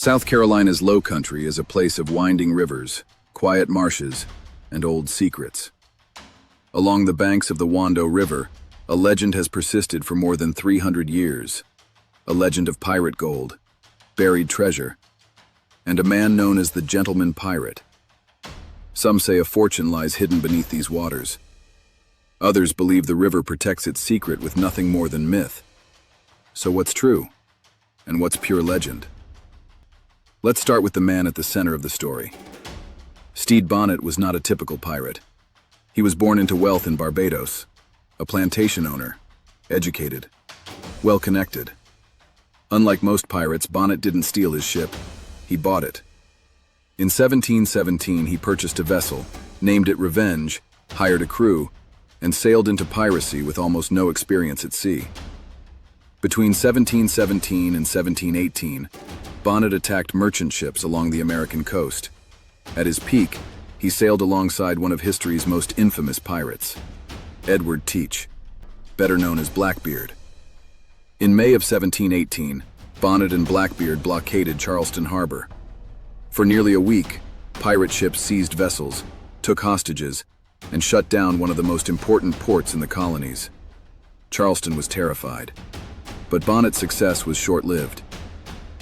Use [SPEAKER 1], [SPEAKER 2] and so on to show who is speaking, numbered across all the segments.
[SPEAKER 1] South Carolina's low country is a place of winding rivers, quiet marshes, and old secrets. Along the banks of the Wando River, a legend has persisted for more than 300 years. A legend of pirate gold, buried treasure, and a man known as the Gentleman Pirate. Some say a fortune lies hidden beneath these waters. Others believe the river protects its secret with nothing more than myth. So what's true? And what's pure legend? Let's start with the man at the center of the story. Stede Bonnet was not a typical pirate. He was born into wealth in Barbados, a plantation owner, educated, well-connected. Unlike most pirates, Bonnet didn't steal his ship, he bought it. In 1717, he purchased a vessel, named it Revenge, hired a crew, and sailed into piracy with almost no experience at sea. Between 1717 and 1718, Bonnet attacked merchant ships along the American coast. At his peak, he sailed alongside one of history's most infamous pirates, Edward Teach, better known as Blackbeard. In May of 1718, Bonnet and Blackbeard blockaded Charleston Harbor. For nearly a week, pirate ships seized vessels, took hostages, and shut down one of the most important ports in the colonies. Charleston was terrified. But Bonnet's success was short-lived.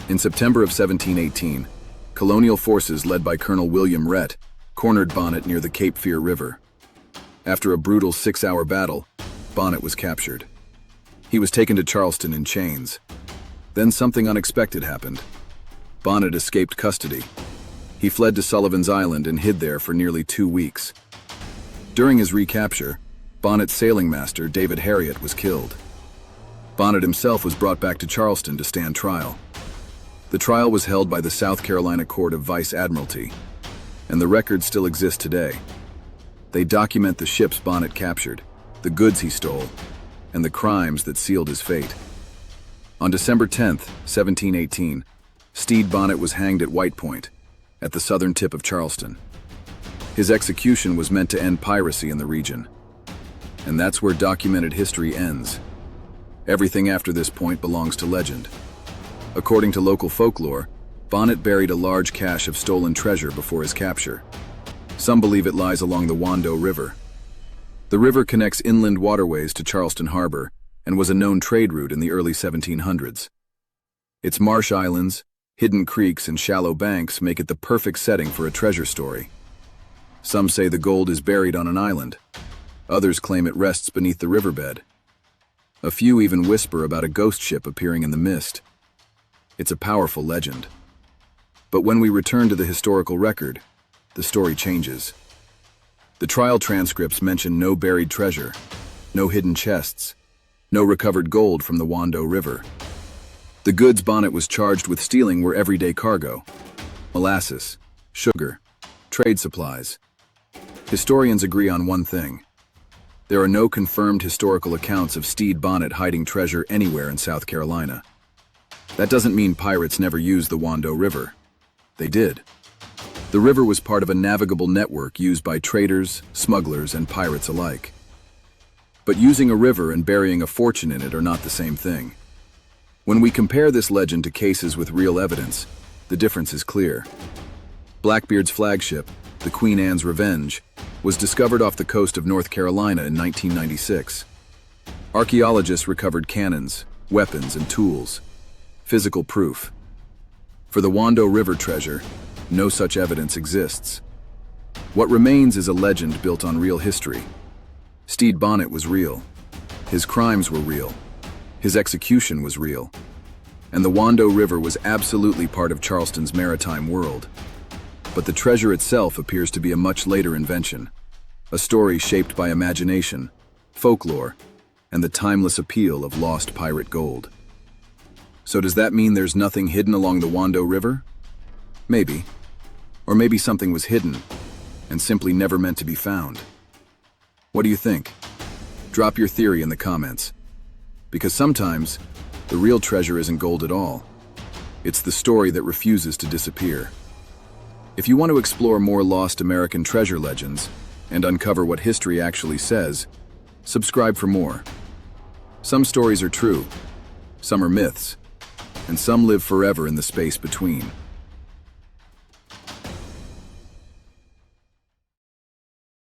[SPEAKER 1] In September of 1718, colonial forces led by Colonel William Rhett cornered Bonnet near the Cape Fear River. After a brutal 6-hour battle, Bonnet was captured. He was taken to Charleston in chains. Then something unexpected happened. Bonnet escaped custody. He fled to Sullivan's Island and hid there for nearly 2 weeks. During his recapture, Bonnet's sailing master, David Harriet, was killed. Bonnet himself was brought back to Charleston to stand trial. The trial was held by the South Carolina Court of Vice Admiralty, and the records still exist today. They document the ships Bonnet captured, the goods he stole, and the crimes that sealed his fate. On December 10, 1718, Stede Bonnet was hanged at White Point, at the southern tip of Charleston. His execution was meant to end piracy in the region. And that's where documented history ends. Everything after this point belongs to legend. According to local folklore, Bonnet buried a large cache of stolen treasure before his capture. Some believe it lies along the Wando River. The river connects inland waterways to Charleston Harbor and was a known trade route in the early 1700s. Its marsh islands, hidden creeks, and shallow banks make it the perfect setting for a treasure story. Some say the gold is buried on an island. Others claim it rests beneath the riverbed. A few even whisper about a ghost ship appearing in the mist. It's a powerful legend. But when we return to the historical record, the story changes. The trial transcripts mention no buried treasure, no hidden chests, no recovered gold from the Wando River. The goods Bonnet was charged with stealing were everyday cargo: molasses, sugar, trade supplies. Historians agree on one thing. There are no confirmed historical accounts of Stede Bonnet hiding treasure anywhere in South Carolina. That doesn't mean pirates never used the Wando River. They did. The river was part of a navigable network used by traders, smugglers, and pirates alike. But using a river and burying a fortune in it are not the same thing. When we compare this legend to cases with real evidence, the difference is clear. Blackbeard's flagship, the Queen Anne's Revenge, was discovered off the coast of North Carolina in 1996. Archaeologists recovered cannons, weapons, and tools. Physical proof. For the Wando River treasure, no such evidence exists. What remains is a legend built on real history. Stede Bonnet was real. His crimes were real. His execution was real. And the Wando River was absolutely part of Charleston's maritime world. But the treasure itself appears to be a much later invention, a story shaped by imagination, folklore, and the timeless appeal of lost pirate gold. So does that mean there's nothing hidden along the Wando River? Maybe. Or maybe something was hidden and simply never meant to be found. What do you think? Drop your theory in the comments. Because sometimes, the real treasure isn't gold at all. It's the story that refuses to disappear. If you want to explore more lost American treasure legends and uncover what history actually says, subscribe for more. Some stories are true, some are myths, and some live forever in the space between.